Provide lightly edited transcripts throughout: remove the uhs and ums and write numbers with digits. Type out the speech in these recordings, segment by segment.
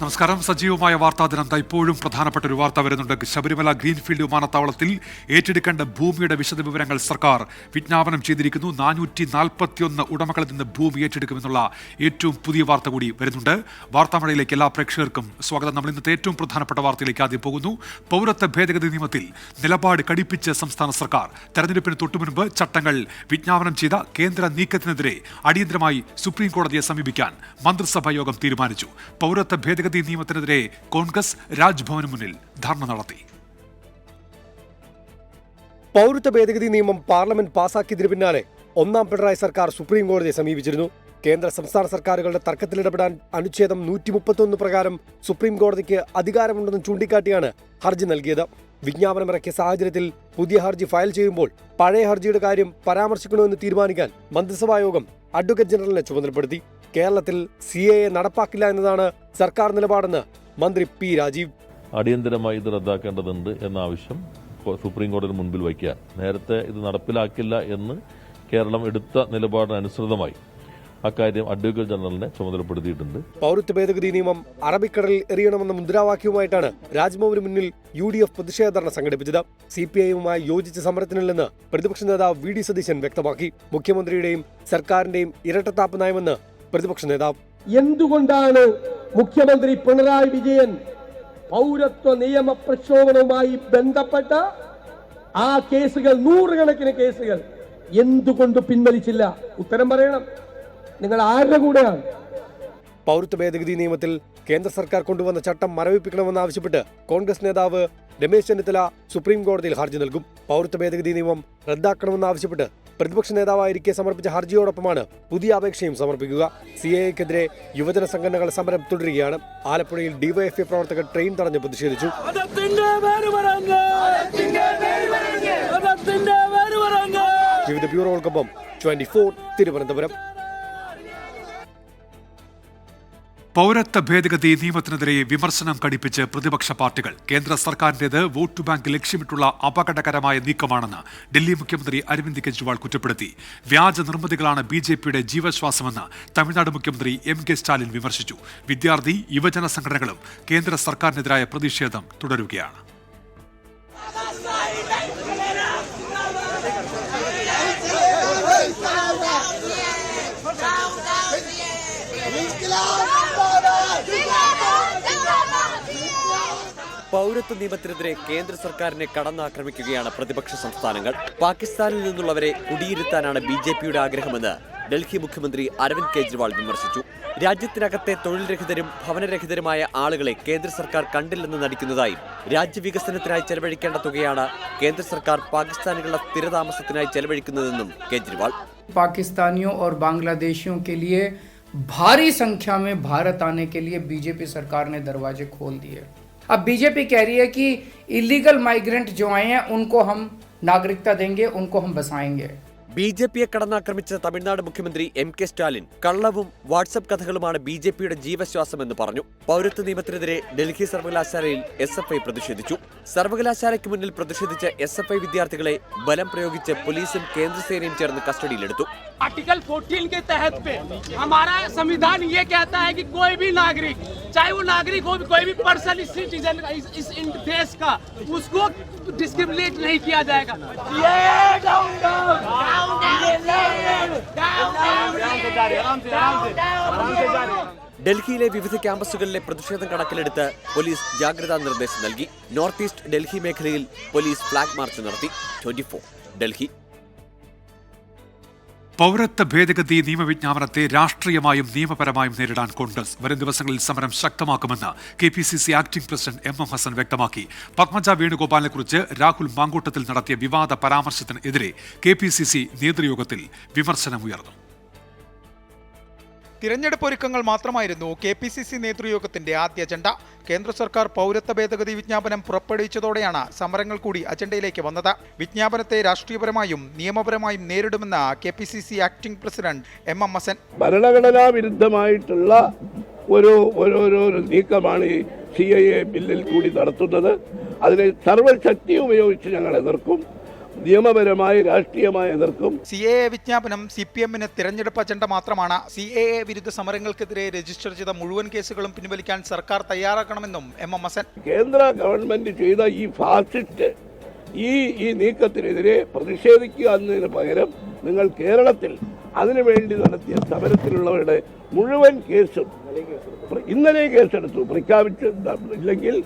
നമസ്കാരം. സജീവമായ വാർത്താ ദിനം ഇപ്പോഴും പ്രധാനപ്പെട്ട ഒരു വാർത്ത വരുന്നുണ്ട്. ശബരിമല ഗ്രീൻഫീൽഡ് വിമാനത്താവളത്തിൽ ഏറ്റെടുക്കേണ്ട ഭൂമിയുടെ വിശദവിവരങ്ങൾ സർക്കാർ വിജ്ഞാപനം ചെയ്തിരിക്കുന്നു. 441 ഉടമകളിൽ നിന്ന് ഭൂമി ഏറ്റെടുക്കുമെന്നുള്ള ഏറ്റവും പുതിയ വാർത്ത കൂടി വരുന്നുണ്ട്. വാർത്താമഴയിലേക്ക് എല്ലാ പ്രേക്ഷകർക്കും സ്വാഗതം. നമ്മൾ ഇന്നത്തെ ഏറ്റവും പ്രധാനപ്പെട്ട വാർത്തയിലേക്ക് ആദ്യം പോകുന്നു. പൗരത്വ ഭേദഗതി നിയമത്തിൽ നിലപാട് കടുപ്പിച്ച് സംസ്ഥാന സർക്കാർ. തെരഞ്ഞെടുപ്പിന് തൊട്ടുമുൻപ് ചട്ടങ്ങൾ വിജ്ഞാപനം ചെയ്ത കേന്ദ്ര നീക്കത്തിനെതിരെ അടിയന്തരമായി സുപ്രീം കോടതിയെ സമീപിക്കാൻ മന്ത്രിസഭാ യോഗം തീരുമാനിച്ചു. പൗരത്വ ഭേദഗതി നിയമത്തിനെതിരെ കോൺഗ്രസ് രാജ്ഭവന് മുന്നിൽ ധർണ നടത്തി. പൗരത്വ ഭേദഗതി നിയമം പാർലമെന്റ് പാസാക്കിയതിനു പിന്നാലെ ഒന്നാം പിണറായി സർക്കാർ സുപ്രീം കോടതിയെ സമീപിച്ചിരുന്നു. കേന്ദ്ര സംസ്ഥാന സർക്കാരുകളുടെ തർക്കത്തിലിടപെടാൻ അനുച്ഛേദം 131 പ്രകാരം സുപ്രീം കോടതിക്ക് അധികാരമുണ്ടെന്ന് ചൂണ്ടിക്കാട്ടിയാണ് ഹർജി നൽകിയത്. വിജ്ഞാപനമിറക്കിയ സാഹചര്യത്തിൽ പുതിയ ഹർജി ഫയൽ ചെയ്യുമ്പോൾ പഴയ ഹർജിയുടെ കാര്യം പരാമർശിക്കണമെന്ന് തീരുമാനിക്കാൻ മന്ത്രിസഭാ യോഗം അഡ്വക്കേറ്റ് ജനറലിനെ ചുമതലപ്പെടുത്തി. കേരളത്തിൽ CAA നടപ്പാക്കില്ല എന്നതാണ് സർക്കാർ നിലപാടെന്ന് മന്ത്രി P. രാജീവ്. അടിയന്തരമായി ഇത് റദ്ദാക്കേണ്ടതുണ്ട് എന്ന ആവശ്യം സുപ്രീം കോടതിയുടെ മുൻപിൽ വയ്ക്കാൻ, നേരത്തെ ഇത് നടപ്പിലാക്കില്ല എന്ന് കേരളം എടുത്ത നിലപാടിനനുസൃതമായി അക്കാര്യം അഡ്വക്കേറ്റ് ജനറലിനെ ചുമതലപ്പെടുത്തിയിട്ടുണ്ട്. പൗരത്വ ഭേദഗതി നിയമം അറബിക്കടലിൽ എറിയണമെന്ന മുദ്രാവാക്യവുമായിട്ടാണ് രാജ്ഭവന് മുന്നിൽ UDF പ്രതിഷേധ ധർണ സംഘടിപ്പിച്ചത്. CPI-യുമായി യോജിച്ച സമരത്തിനില്ലെന്ന് പ്രതിപക്ഷ നേതാവ് VD സതീശൻ വ്യക്തമാക്കി. മുഖ്യമന്ത്രിയുടെയും സർക്കാരിന്റെയും ഇരട്ടത്താപ്പ് നയമെന്ന് പ്രതിപക്ഷ നേതാവ്. എന്തുകൊണ്ടാണ് മുഖ്യമന്ത്രി പിണറായി വിജയൻ പൗരത്വ നിയമ പ്രക്ഷോഭവുമായി ബന്ധപ്പെട്ട ആ കേസുകൾ, നൂറുകണക്കിന് കേസുകൾ എന്തുകൊണ്ട് പിൻവലിച്ചില്ല? ഉത്തരം പറയണം. നിങ്ങൾ ആരുടെ കൂടെയാണ്? പൗരത്വ ഭേദഗതി നിയമത്തിൽ കേന്ദ്ര സർക്കാർ കൊണ്ടുവന്ന ചട്ടം മരവിപ്പിക്കണമെന്നാവശ്യപ്പെട്ട് കോൺഗ്രസ് നേതാവ് രമേശ് ചെന്നിത്തല സുപ്രീം കോടതിയിൽ ഹർജി നൽകും. പൗരത്വ ഭേദഗതി നിയമം റദ്ദാക്കണമെന്നാവശ്യപ്പെട്ട് പ്രതിപക്ഷ നേതാവായിരിക്കെ സമർപ്പിച്ച ഹർജിയോടൊപ്പമാണ് പുതിയ അപേക്ഷയും സമർപ്പിക്കുക. CAA-ക്കെതിരെ യുവജന സംഘടനകൾ സമരം തുടരുകയാണ്. ആലപ്പുഴയിൽ DYFI പ്രവർത്തകർ ട്രെയിൻ തടഞ്ഞ് പ്രതിഷേധിച്ചു. വിവിധ ബ്യൂറോകൾക്കൊപ്പം 24 തിരുവനന്തപുരം. പൗരത്വ ഭേദഗതി നിയമത്തിനെതിരെ വിമർശനം കടുപ്പിച്ച് പ്രതിപക്ഷ പാർട്ടികൾ. കേന്ദ്ര സർക്കാരിന്റേത് വോട്ട് ബാങ്ക് ലക്ഷ്യമിട്ടുള്ള അപകടകരമായ നീക്കമാണെന്ന് ഡൽഹി മുഖ്യമന്ത്രി അരവിന്ദ് കെജ്രിവാൾ കുറ്റപ്പെടുത്തി. വ്യാജ നിർമ്മിതികളാണ് BJPയുടെ ജീവശ്വാസമെന്ന് തമിഴ്നാട് മുഖ്യമന്ത്രി MK സ്റ്റാലിൻ വിമർശിച്ചു. വിദ്യാർത്ഥി യുവജന സംഘടനകളും കേന്ദ്ര സർക്കാരിനെതിരായ പ്രതിഷേധം തുടരുകയാണ്. പൗരത്വ നിയമത്തിനെതിരെ കേന്ദ്ര സർക്കാരിനെ കടന്നാക്രമിക്കുകയാണ് പ്രതിപക്ഷ സംസ്ഥാനങ്ങൾ. പാകിസ്ഥാനിൽ നിന്നുള്ളവരെ കുടിയിരുത്താനാണ് BJPയുടെ ആഗ്രഹമെന്ന് ഡൽഹി മുഖ്യമന്ത്രി അരവിന്ദ് കെജ്രിവാൾ വിമർശിച്ചു. രാജ്യത്തിനകത്തെ തൊഴിൽ രഹിതരും ഭവനരഹിതരുമായ ആളുകളെ കേന്ദ്ര സർക്കാർ കണ്ടില്ലെന്ന് നടിക്കുന്നതായും രാജ്യവികസനത്തിനായി ചെലവഴിക്കേണ്ട തുകയാണ് കേന്ദ്ര സർക്കാർ പാകിസ്ഥാനികളുടെ സ്ഥിരതാമസത്തിനായി ചെലവഴിക്കുന്നതെന്നും കേജ്രിവാൾ. पाकिस्तानियों और बांग्लादेशियों के लिए भारी संख्या में भारत आने के लिए BJP सरकार ने दरवाजे खोल दिए. अब BJP कह रही है कि इलीगल माइग्रेंट जो आए हैं उनको हम नागरिकता देंगे, उनको हम बसाएंगे. BJPയെ കടന്നാക്രമിച്ച തമിഴ്നാട് മുഖ്യമന്ത്രി MK സ്റ്റാലിൻ കള്ളവും വാട്സ്ആപ്പ് കഥകളുമാണ് BJPയുടെ ജീവശ്വാസമെന്ന് പറഞ്ഞു. പൗരത്വ നിയമത്തിനെതിരെ ഡൽഹി സർവകലാശാലയിൽ SFI പ്രതിഷേധിച്ചു. സർവകലാശാലയ്ക്ക് മുന്നിൽ പ്രതിഷേധിച്ച SFI വിദ്യാർത്ഥികളെ ബലം പ്രയോഗിച്ച് പോലീസും കേന്ദ്രസേനയും ചേർന്ന് കസ്റ്റഡിയിലെടുത്തു. आर्टिकल 14 के तहत पे हमारा संविधान ये कहता है कि कोई भी नागरिक, चाहे वो नागरिक हो, कोई भी पर्सन, सिटीजन इस देश का, उसको डिस्क्रिमिनेट नहीं किया जाएगा. ഡൽഹിയിലെ വിവിധ ക്യാമ്പസുകളിലെ പ്രതിഷേധം കണക്കിലെടുത്ത് പോലീസ് ജാഗ്രതാ നിർദ്ദേശം നൽകി. നോർത്ത് ഈസ്റ്റ് ഡൽഹി മേഖലയിൽ പോലീസ് ഫ്ലാഗ് മാർച്ച് നടത്തി. 24 ഡൽഹി. പൗരത്വ ഭേദഗതി നിയമവിജ്ഞാപനത്തെ രാഷ്ട്രീയമായും നിയമപരമായും നേരിടാൻ കോൺഗ്രസ് വരും ദിവസങ്ങളിൽ സമരം ശക്തമാക്കുമെന്ന് KPCC acting president MM Hassan വ്യക്തമാക്കി. പത്മജ വേണുഗോപാലിനെക്കുറിച്ച് രാഹുൽ മാങ്കൂട്ടത്തിൽ നടത്തിയ വിവാദ പരാമർശത്തിനെതിരെ KPCC നേതൃയോഗത്തിൽ വിമർശനമുയർന്നു. തിരഞ്ഞെടുപ്പ് ഒരുക്കങ്ങൾ മാത്രമായിരുന്നു KPCC നേതൃയോഗത്തിന്റെ ആദ്യ അജണ്ട. കേന്ദ്ര സർക്കാർ പൗരത്വ ഭേദഗതി വിജ്ഞാപനം പുറപ്പെടുവിച്ചതോടെയാണ് സമരങ്ങൾ കൂടി അജണ്ടയിലേക്ക് വന്നത്. വിജ്ഞാപനത്തെ രാഷ്ട്രീയപരമായും നിയമപരമായും നേരിടുമെന്ന് KPCC acting president MM Hassan. ഭരണഘടനാ വിരുദ്ധമായിട്ടുള്ള ഒരു നീക്കമാണ് ഈ CAA ബില്ലിൽ കൂടി നടത്തുന്നത്. അതിനെ സർവ്വശക്തി ഉപയോഗിച്ച് ഞങ്ങൾ എതിർക്കും. നിയമപരമായി രാഷ്ട്രീയമായി എതിർക്കും. CAA വിജ്ഞാപനം CPM-ന് തിരഞ്ഞെടുപ്പ് അജണ്ട മാത്രമാണ്. CAA വിരുദ്ധ സമരങ്ങൾക്കെതിരെ രജിസ്റ്റർ ചെയ്ത മുഴുവൻ കേസുകളും പിൻവലിക്കാൻ സർക്കാർ തയ്യാറാക്കണമെന്നും MM ഹസൻ. കേന്ദ്ര ഗവൺമെന്റ് ചെയ്ത ഈ ഫാസിസ്റ്റ് ഈ നീക്കത്തിനെതിരെ പ്രതിഷേധിക്കുക എന്നതിന് പകരം നിങ്ങൾ കേരളത്തിൽ അതിനുവേണ്ടി നടത്തിയ സമരത്തിലുള്ളവരുടെ മുഴുവൻ കേസും ഇന്നലെ കേസെടുത്തു. പ്രഖ്യാപിച്ചില്ലെങ്കിൽ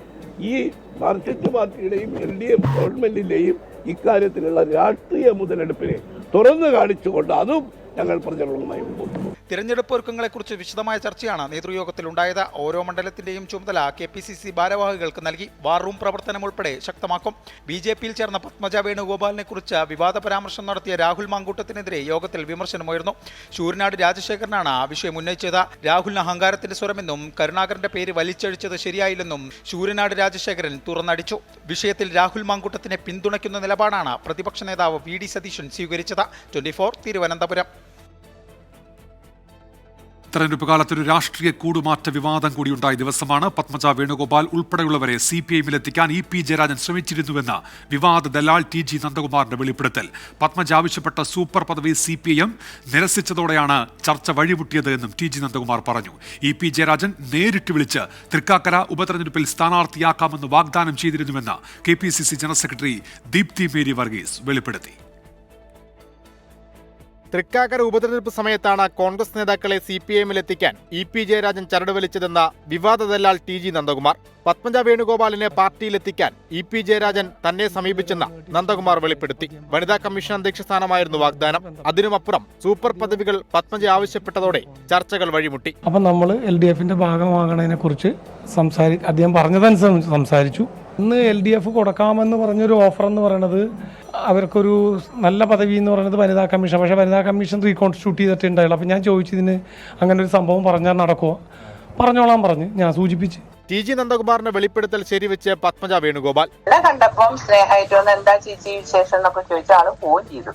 ഈ മാർക്സിസ്റ്റ് പാർട്ടിയുടെയും LDF ഗവൺമെന്റിന്റെയും ഇക്കാര്യത്തിലുള്ള രാഷ്ട്രീയ മുതലെടുപ്പിനെ തുറന്നു കാണിച്ചുകൊണ്ട് അതും ഞങ്ങൾ പ്രചരണവുമായി മുമ്പോട്ട് പോകും. തിരഞ്ഞെടുപ്പ് ഒരുക്കങ്ങളെക്കുറിച്ച് വിശദമായ ചർച്ചയാണ് നേതൃയോഗത്തിലുണ്ടായത്. ഓരോ മണ്ഡലത്തിന്റെയും ചുമതല KPCC ഭാരവാഹികൾക്ക് നൽകി. വാർ റൂം പ്രവർത്തനം ഉൾപ്പെടെ ശക്തമാക്കും. BJP-യിൽ ചേർന്ന പത്മജ വേണുഗോപാലിനെ കുറിച്ച് വിവാദ പരാമർശം നടത്തിയ രാഹുൽ മാങ്കൂട്ടത്തിനെതിരെ യോഗത്തിൽ വിമർശനമുയർന്നു. ശൂരനാട് രാജശേഖരനാണ് വിഷയം ഉന്നയിച്ചത്. രാഹുലിന് അഹങ്കാരത്തിന്റെ സ്വരമെന്നും കരുണാകരന്റെ പേര് വലിച്ചഴിച്ചത് ശരിയായില്ലെന്നും ശൂരനാട് രാജശേഖരൻ തുറന്നടിച്ചു. വിഷയത്തിൽ രാഹുൽ മാങ്കൂട്ടത്തിനെ പിന്തുണയ്ക്കുന്ന നിലപാടാണ് പ്രതിപക്ഷ നേതാവ് VD സതീശൻ സ്വീകരിച്ചത്. 24 തിരുവനന്തപുരം. തെരഞ്ഞെടുപ്പ് കാലത്തൊരു രാഷ്ട്രീയ കൂടുമാറ്റ വിവാദം കൂടിയുണ്ടായ ദിവസമാണ്. പത്മജ വേണുഗോപാൽ ഉൾപ്പെടെയുള്ളവരെ CPI-ലെത്തിക്കാൻ EP ജയരാജൻ ശ്രമിച്ചിരുന്നുവെന്ന വിവാദ ദലാൽ TG നന്ദകുമാറിന്റെ വെളിപ്പെടുത്തൽ. പത്മജ ആവശ്യപ്പെട്ട സൂപ്പർ പദവി CPIM നിരസിച്ചതോടെയാണ് ചർച്ച വഴിമുട്ടിയത് എന്നും TG നന്ദകുമാർ പറഞ്ഞു. EP ജയരാജൻ നേരിട്ട് വിളിച്ച് തൃക്കാക്കര ഉപതെരഞ്ഞെടുപ്പിൽ സ്ഥാനാർത്ഥിയാക്കാമെന്ന് വാഗ്ദാനം ചെയ്തിരുന്നുവെന്ന് KPCC general secretary Deepthi Mary Varghese വെളിപ്പെടുത്തി. തൃക്കാക്കര ഉപതെരഞ്ഞെടുപ്പ് സമയത്താണ് കോൺഗ്രസ് നേതാക്കളെ CPI-ലെത്തിക്കാൻ EP ജയരാജൻ ചരട് വലിച്ചതെന്ന വിവാദ ദല്ലാൾ TG നന്ദകുമാർ. പത്മജ വേണുഗോപാലിനെ പാർട്ടിയിലെത്തിക്കാൻ EP ജയരാജൻ തന്നെ സമീപിച്ചെന്ന് നന്ദകുമാർ വെളിപ്പെടുത്തി. വനിതാ കമ്മീഷൻ അധ്യക്ഷ സ്ഥാനമായിരുന്നു വാഗ്ദാനം. അതിനുമപ്പുറം സൂപ്പർ പദവികൾ പത്മജ ആവശ്യപ്പെട്ടതോടെ ചർച്ചകൾ വഴിമുട്ടി. അപ്പം നമ്മൾ LDF-ന്റെ ഭാഗമാകണതിനെ കുറിച്ച് അദ്ദേഹം പറഞ്ഞതനുസരിച്ച് സംസാരിച്ചു. ഇന്ന് LDF കൊടുക്കാമെന്ന് പറഞ്ഞൊരു ഓഫർ എന്ന് പറയുന്നത് അവർക്കൊരു നല്ല പദവി എന്ന് പറയുന്നത് വനിതാ കമ്മീഷൻ. പക്ഷേ വനിതാ കമ്മീഷൻ റീകോൺസ്റ്റിറ്റ്യൂട്ട് ചെയ്തിട്ടുണ്ടായുള്ളൂ. അപ്പം ഞാൻ ചോദിച്ചതിന് അങ്ങനെ ഒരു സംഭവം പറഞ്ഞാൽ നടക്കുമോ? പറഞ്ഞോളാൻ പറഞ്ഞ് ഞാൻ സൂചിപ്പിച്ച്. TG നന്ദകുമാറിന്റെ വെളിപ്പെടുത്തൽ ശരിവെച്ച് പത്മജ വേണുഗോപാൽ. കണ്ടപ്പം സ്നേഹമായിട്ട് വന്ന് എന്താ ചേച്ചി വിശേഷം എന്നൊക്കെ ചോദിച്ചാൽ ആള് ഫോൺ ചെയ്തു.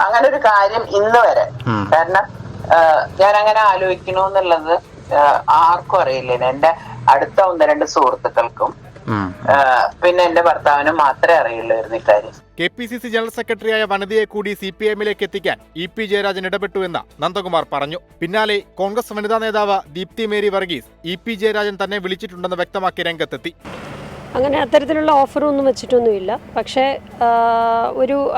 അങ്ങനെ ഒരു കാര്യം ഇന്ന് വരെ, കാരണം ഞാൻ അങ്ങനെ ആലോചിക്കണോന്നുള്ളത് ആർക്കും അറിയില്ല. എന്റെ അടുത്ത 1-2 സുഹൃത്തുക്കൾക്കും പിന്നെ എന്റെ ഭർത്താവിനും മാത്രമേ അറിയുള്ളായിരുന്നു ഇക്കാര്യം. KPCC ജനറൽ സെക്രട്ടറിയായ വനിതയെ കൂടി CPI-ലേക്ക് എത്തിക്കാൻ EP ജയരാജൻ ഇടപെട്ടുവെന്ന് നന്ദകുമാർ പറഞ്ഞു. പിന്നാലെ കോൺഗ്രസ് വനിതാ നേതാവ് ദീപ്തി മേരി വർഗീസ് EP ജയരാജൻ തന്നെ വിളിച്ചിട്ടുണ്ടെന്ന് വ്യക്തമാക്കി രംഗത്തെത്തി. അങ്ങനെ അത്തരത്തിലുള്ള ഓഫറൊന്നും വെച്ചിട്ടൊന്നുമില്ല. പക്ഷേ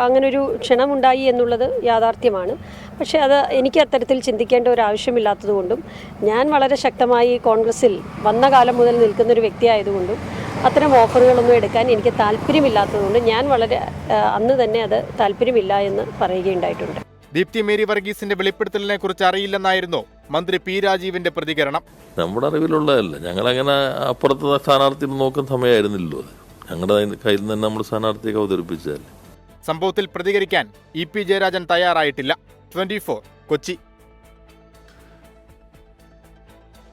അങ്ങനൊരു ക്ഷണമുണ്ടായി എന്നുള്ളത് യാഥാർത്ഥ്യമാണ്. പക്ഷേ അത് എനിക്ക് അത്തരത്തിൽ ചിന്തിക്കേണ്ട ഒരു ആവശ്യമില്ലാത്തതുകൊണ്ടും ഞാൻ വളരെ ശക്തമായി കോൺഗ്രസിൽ വന്ന കാലം മുതൽ നിൽക്കുന്നൊരു വ്യക്തിയായതുകൊണ്ടും അത്തരം ഓഫറുകളൊന്നും എടുക്കാൻ എനിക്ക് താല്പര്യമില്ലാത്തതുകൊണ്ട് ഞാൻ അന്ന് തന്നെ അത് താല്പര്യമില്ല എന്ന് പറയുകയുണ്ടായിട്ടുണ്ട്. ദീപ്തി മേരി വർഗീസിന്റെ വെളിപ്പെടുത്തലിനെ കുറിച്ച് അറിയില്ലെന്നായിരുന്നു മന്ത്രി P രാജീവിന്റെ പ്രതികരണം. നമ്മുടെ അറിവിലുള്ളതല്ല. ഞങ്ങളങ്ങനെ അപ്പുറത്തെ സ്ഥാനാർത്ഥി നോക്കുന്ന സമയമായിരുന്നില്ലല്ലോ. അത് ഞങ്ങളുടെ കയ്യിൽ നിന്ന് നമ്മൾ സ്ഥാനാർത്ഥിയൊക്കെ അവതരിപ്പിച്ചതല്ലേ. സംഭവത്തിൽ പ്രതികരിക്കാൻ EP ജയരാജൻ തയ്യാറായിട്ടില്ല. 24 കൊച്ചി.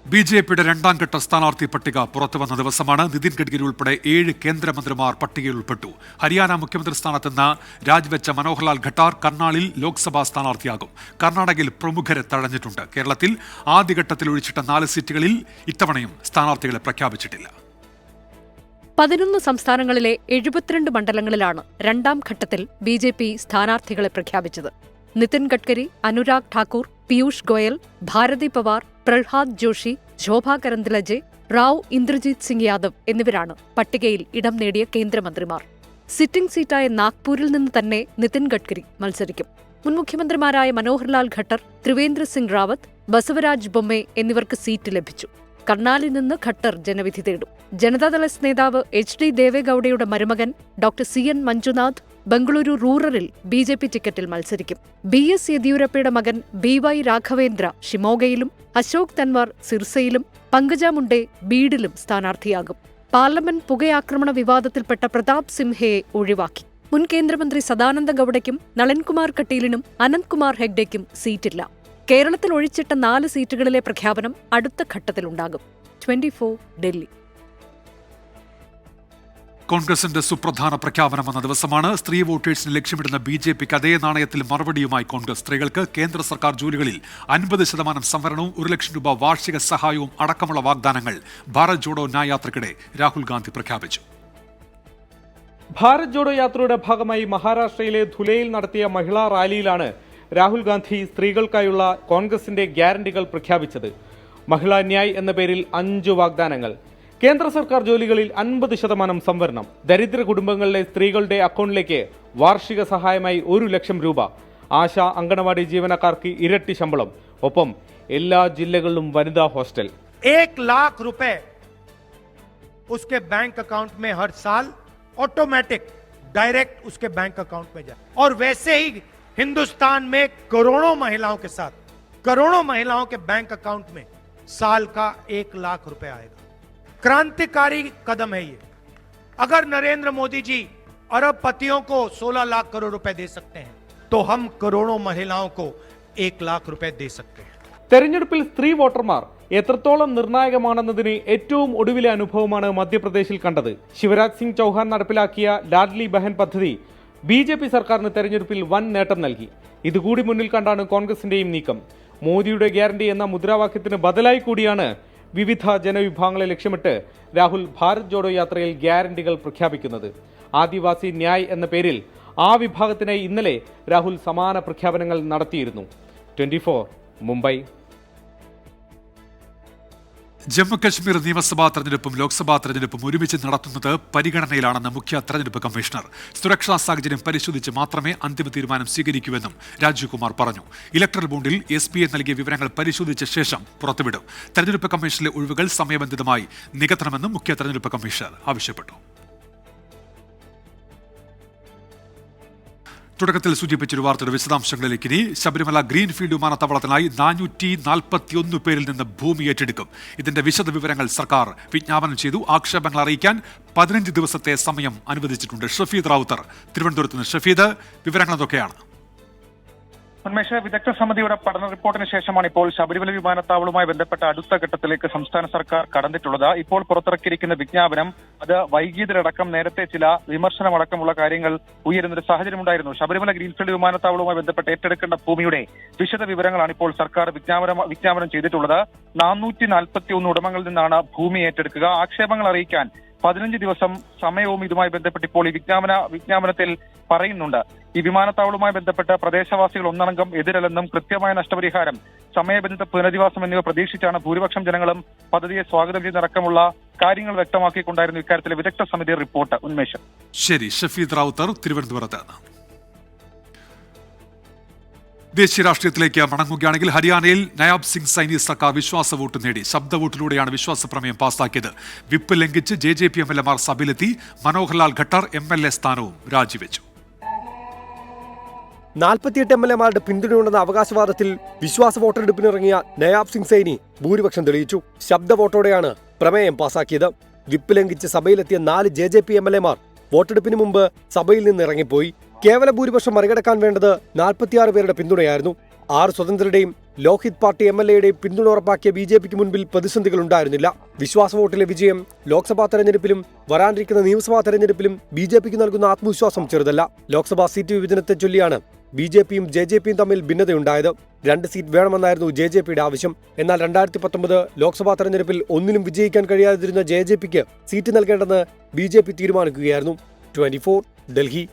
BJP-യുടെ 2ാം ഘട്ട സ്ഥാനാർത്ഥി പട്ടിക പുറത്തുവന്ന ദിവസമാണ്. നിതിൻ ഗഡ്കരി ഉൾപ്പെടെ 7 കേന്ദ്രമന്ത്രിമാർ പട്ടികയിൽ ഉൾപ്പെട്ടു. ഹരിയാന മുഖ്യമന്ത്രി സ്ഥാനത്ത് നിന്ന് രാജിവെച്ച മനോഹർലാൽ ഖട്ടാർ കർണാളിൽ ലോക്സഭാ സ്ഥാനാർത്ഥിയാകും. കർണാടകയിൽ പ്രമുഖരെ തഴഞ്ഞിട്ടുണ്ട്. കേരളത്തിൽ ആദ്യഘട്ടത്തിൽ ഒഴിച്ചിട്ട 4 സീറ്റുകളിൽ ഇത്തവണയും സ്ഥാനാർത്ഥികളെ പ്രഖ്യാപിച്ചിട്ടില്ല. 11 സംസ്ഥാനങ്ങളിലെ 72 മണ്ഡലങ്ങളിലാണ് 2ാം ഘട്ടത്തിൽ BJP സ്ഥാനാർത്ഥികളെ പ്രഖ്യാപിച്ചത്. നിതിൻ ഗഡ്കരി, അനുരാഗ് ഠാക്കൂർ, പീയൂഷ് ഗോയൽ, ഭാരതി പവാർ, പ്രഹ്ലാദ് ജോഷി, ശോഭാ കരന്ദിലജെ, റാവ് ഇന്ദ്രജിത് സിംഗ് യാദവ് എന്നിവരാണ് പട്ടികയിൽ ഇടം നേടിയ കേന്ദ്രമന്ത്രിമാർ. സിറ്റിംഗ് സീറ്റായ നാഗ്പൂരിൽ നിന്ന് തന്നെ നിതിൻ ഗഡ്കരി മത്സരിക്കും. മുൻ മുഖ്യമന്ത്രിമാരായ മനോഹർലാൽ ഖട്ടർ, ത്രിവേന്ദ്ര സിംഗ് റാവത്ത്, ബസവരാജ് ബൊമ്മെ എന്നിവർക്ക് സീറ്റ് ലഭിച്ചു. കർണാലിൽ നിന്ന് ഖട്ടർ ജനവിധി തേടും. ജനതാദൾ എസ് നേതാവ് HD ദേവേഗൌഡയുടെ മരുമകൻ ഡോക്ടർ CN മഞ്ജുനാഥ് ബംഗളൂരു റൂറലിൽ BJP ടിക്കറ്റിൽ മത്സരിക്കും. BS യെദ്യൂരപ്പയുടെ മകൻ BY രാഘവേന്ദ്ര ഷിമോഗയിലും, അശോക് തൻവാർ സിർസയിലും, പങ്കജ മുണ്ടെ ബീഡിലും സ്ഥാനാർത്ഥിയാകും. പാർലമെന്റ് പുകയാക്രമണ വിവാദത്തിൽപ്പെട്ട പ്രതാപ് സിംഹയെ ഒഴിവാക്കി. മുൻ കേന്ദ്രമന്ത്രി സദാനന്ദ ഗൌഡയ്ക്കും നളൻകുമാർ കട്ടീലിനും അനന്ത്കുമാർ ഹെഗ്ഡെയ്ക്കും സീറ്റില്ല. കേരളത്തിൽ ഒഴിച്ചിട്ട 4 സീറ്റുകളിലെ പ്രഖ്യാപനം അടുത്ത ഘട്ടത്തിലുണ്ടാകും. 24 ഡൽഹി. കോൺഗ്രസിന്റെ സുപ്രധാന പ്രഖ്യാപനം വന്ന ദിവസമാണ്. സ്ത്രീ വോട്ടേഴ്സിനെ ലക്ഷ്യമിടുന്ന BJPക്ക് അതേ നാണയത്തിൽ മറുപടിയുമായി കോൺഗ്രസ്. സ്ത്രീകൾക്ക് കേന്ദ്ര സർക്കാർ ജോലികളിൽ 50% സംവരണവും 1 ലക്ഷം രൂപ വാർഷിക സഹായവും അടക്കമുള്ള വാഗ്ദാനങ്ങൾ ഭാരത് ജോഡോ ന്യായയാത്രയ്ക്കിടെ രാഹുൽ ഗാന്ധി പ്രഖ്യാപിച്ചു. ഭാരത് ജോഡോ യാത്രയുടെ ഭാഗമായി മഹാരാഷ്ട്രയിലെ ധുലെയിൽ നടത്തിയ മഹിളാ റാലിയിലാണ് രാഹുൽ ഗാന്ധി സ്ത്രീകൾക്കായുള്ള കോൺഗ്രസിന്റെ ഗ്യാരണ്ടികൾ പ്രഖ്യാപിച്ചത്. മഹിളാ ന്യായ് എന്ന പേരിൽ 5 വാഗ്ദാനങ്ങൾ. കേന്ദ്ര സർക്കാർ ജോലികളിൽ 50% സംവരണം, ദരിദ്ര കുടുംബങ്ങളിലെ സ്ത്രീകളുടെ അക്കൗണ്ടിലേക്ക് വാർഷിക സഹായമായി 1 ലക്ഷം രൂപ, ആശാ അങ്കണവാടി ജീവനക്കാർക്ക് ഇരട്ടി ശമ്പളം, ഒപ്പം എല്ലാ ജില്ലകളിലും വനിതാ ഹോസ്റ്റൽ. 1 लाख रुपए उसके बैंक अकाउंट में हर साल ऑटोमेटिक डायरेक्ट उसके बैंक अकाउंट में जाए. और वैसे ही हिंदुस्तान में करोड़ों महिलाओं के साथ करोड़ों महिलाओं के बैंक अकाउंट में साल का 1 लाख रुपए आएगा. क्रांतिकारी कदम है ये. अगर नरेंद्र मोदी जी अरबपतियों को 16 लाख करोड़ रुपए दे सकते हैं तो हम करोड़ों महिलाओं को 1 लाख रुपए दे सकते हैं. തെരഞ്ഞെടുപ്പിൽ സ്ത്രീ വോട്ടർമാർ എത്രത്തോളം നിർണായകമാണെന്നതിന് ഏറ്റവും ഒടുവിലെ അനുഭവമാണ് മധ്യപ്രദേശിൽ കണ്ടത്. ശിവരാജ് സിംഗ് ചൌഹാൻ നടപ്പിലാക്കിയ ലാഡ്ലി ബഹൻ പദ്ധതി BJP സർക്കാരിന് തെരഞ്ഞെടുപ്പിൽ വൻ നേട്ടം നൽകി. ഇതുകൂടി മുന്നിൽ കണ്ടാണ് കോൺഗ്രസിന്റെയും നീക്കം. മോദിയുടെ ഗ്യാരണ്ടി എന്ന മുദ്രാവാക്യത്തിന് ബദലായി കൂടിയാണ് വിവിധ ജനവിഭാഗങ്ങളെ ലക്ഷ്യമിട്ട് രാഹുൽ ഭാരത് ജോഡോ യാത്രയിൽ ഗ്യാരണ്ടികൾ പ്രഖ്യാപിക്കുന്നത്. ആദിവാസി ന്യായ് എന്ന പേരിൽ ആ വിഭാഗത്തിനായി ഇന്നലെ രാഹുൽ സമാന പ്രഖ്യാപനങ്ങൾ നടത്തിയിരുന്നു. 24 മുംബൈ. ജമ്മുകശ്മീർ നിയമസഭാ തെരഞ്ഞെടുപ്പും ലോക്സഭാ തെരഞ്ഞെടുപ്പും ഒരുമിച്ച് നടത്തുന്നത് പരിഗണനയിലാണെന്ന് മുഖ്യ തെരഞ്ഞെടുപ്പ് കമ്മീഷണർ. സുരക്ഷാ സാഹചര്യം പരിശോധിച്ച് മാത്രമേ അന്തിമ തീരുമാനം സ്വീകരിക്കൂവെന്നും രാജീവ് കുമാർ പറഞ്ഞു. ഇലക്ട്രൽ ബോണ്ടിൽ SBI നൽകിയ വിവരങ്ങൾ പരിശോധിച്ച ശേഷം പുറത്തുവിടും. തെരഞ്ഞെടുപ്പ് കമ്മീഷനിലെ ഒഴിവുകൾ സമയബന്ധിതമായി നികത്തണമെന്നും മുഖ്യ തെരഞ്ഞെടുപ്പ് കമ്മീഷണർ ആവശ്യപ്പെട്ടു. തുടക്കത്തിൽ സൂചിപ്പിച്ചൊരു വാർത്തയുടെ വിശദാംശങ്ങളിലേക്ക് ഇനി. ശബരിമല ഗ്രീൻഫീൽഡ് വിമാനത്താവളത്തിനായി 441 പേരിൽ നിന്ന് ഭൂമി ഏറ്റെടുക്കും. ഇതിന്റെ വിശദ വിവരങ്ങൾ സർക്കാർ വിജ്ഞാപനം ചെയ്തു. ആക്ഷേപങ്ങൾ അറിയിക്കാൻ 15 ദിവസത്തെ സമയം അനുവദിച്ചിട്ടുണ്ട്. ഷഫീദ് റാവുത്തർ തിരുവനന്തപുരത്ത് നിന്ന്. ഷഫീദ്, വിവരങ്ങൾ എന്തൊക്കെയാണ്? ഉന്മേഷ, വിദഗ്ധ സമിതിയുടെ പഠന റിപ്പോർട്ടിന് ശേഷമാണ് ഇപ്പോൾ ശബരിമല വിമാനത്താവളവുമായി ബന്ധപ്പെട്ട അടുത്ത ഘട്ടത്തിലേക്ക് സംസ്ഥാന സർക്കാർ കടന്നിട്ടുള്ളത്. ഇപ്പോൾ പുറത്തിറക്കിയിരിക്കുന്ന വിജ്ഞാപനം അത് വൈകിയതിലടക്കം നേരത്തെ ചില വിമർശനമടക്കമുള്ള കാര്യങ്ങൾ ഉയരുന്നൊരു സാഹചര്യമുണ്ടായിരുന്നു. ശബരിമല ഗ്രീൻഫീൽഡ് വിമാനത്താവളവുമായി ബന്ധപ്പെട്ട് ഏറ്റെടുക്കേണ്ട ഭൂമിയുടെ വിശദ വിവരങ്ങളാണ് ഇപ്പോൾ സർക്കാർ വിജ്ഞാപനം ചെയ്തിട്ടുള്ളത്. 441 ഉടമകളിൽ നിന്നാണ് ഭൂമി ഏറ്റെടുക്കുക. ആക്ഷേപങ്ങൾ അറിയിക്കാൻ 15 ദിവസം സമയവും ഇതുമായി ബന്ധപ്പെട്ട് ഇപ്പോൾ ഈ വിജ്ഞാപനത്തിൽ പറയുന്നുണ്ട്. ഈ വിമാനത്താവളവുമായി ബന്ധപ്പെട്ട് പ്രദേശവാസികൾ ഒന്നടങ്കം എതിരല്ലെന്നും കൃത്യമായ നഷ്ടപരിഹാരം, സമയബന്ധിത പുനരധിവാസം എന്നിവ പ്രതീക്ഷിച്ചാണ് ഭൂരിപക്ഷം ജനങ്ങളും പദ്ധതിയെ സ്വാഗതം ചെയ്യുന്നതടക്കമുള്ള കാര്യങ്ങൾ വ്യക്തമാക്കിക്കൊണ്ടായിരുന്നു ഇക്കാര്യത്തിലെ വിദഗ്ധ സമിതി റിപ്പോർട്ട്. ഉന്മേഷം. ശരി, ഷഫീദ് റാവുത്തർ തിരുവനന്തപുരത്ത്. ദേശീയ രാഷ്ട്രീയത്തിലേക്ക് മടങ്ങുകയാണെങ്കിൽ ഹരിയാനയിൽ നയാബ് സിംഗ് സൈനി സർക്കാർ വിശ്വാസ വോട്ട് നേടി. ശബ്ദ വോട്ടിലൂടെയാണ് വിശ്വാസ പ്രമേയം പാസാക്കിയത്. വിപ്പ് ലംഘിച്ച് JJP MLA സഭയിലെത്തി. Manoharlal Khattar MLA സ്ഥാനവും രാജിവെച്ചു. 48 MLA പിന്തുണയുണ്ടെന്ന അവകാശവാദത്തിൽ വിശ്വാസ വോട്ടെടുപ്പിനിറങ്ങിയ നയാബ് സിംഗ് സൈനി ഭൂരിപക്ഷം തെളിയിച്ചു. ശബ്ദ വോട്ടോടെയാണ് പ്രമേയം പാസാക്കിയത്. വിപ്പ് ലംഘിച്ച് സഭയിലെത്തിയ 4 JJP MLA വോട്ടെടുപ്പിന് മുമ്പ് സഭയിൽ നിന്ന് ഇറങ്ങിപ്പോയി. കേവല ഭൂരിപക്ഷം മറികടക്കാൻ വേണ്ടത് 46 പേരുടെ പിന്തുണയായിരുന്നു. 6 സ്വതന്ത്രരുടെയും ലോക്ഹിത് പാർട്ടി MLAയുടെയും പിന്തുണ ഉറപ്പാക്കിയ BJPക്ക് മുൻപിൽ പ്രതിസന്ധികൾ ഉണ്ടായിരുന്നില്ല. വിശ്വാസ വോട്ടിലെ വിജയം ലോക്സഭാ തെരഞ്ഞെടുപ്പിലും വരാനിരിക്കുന്ന നിയമസഭാ തെരഞ്ഞെടുപ്പിലും BJPക്ക് നൽകുന്ന ആത്മവിശ്വാസം ചെറുതല്ല. ലോക്സഭാ സീറ്റ് വിഭജനത്തെ ചൊല്ലിയാണ് BJPയും JJPയും തമ്മിൽ ഭിന്നതയുണ്ടായത്. 2 സീറ്റ് വേണമെന്നായിരുന്നു JJPയുടെ ആവശ്യം. എന്നാൽ 2019 ലോക്സഭാ തെരഞ്ഞെടുപ്പിൽ ഒന്നിലും വിജയിക്കാൻ കഴിയാതിരുന്ന JJPക്ക് സീറ്റ് നൽകേണ്ടെന്ന് BJP തീരുമാനിക്കുകയായിരുന്നു. 24 ഡൽഹി.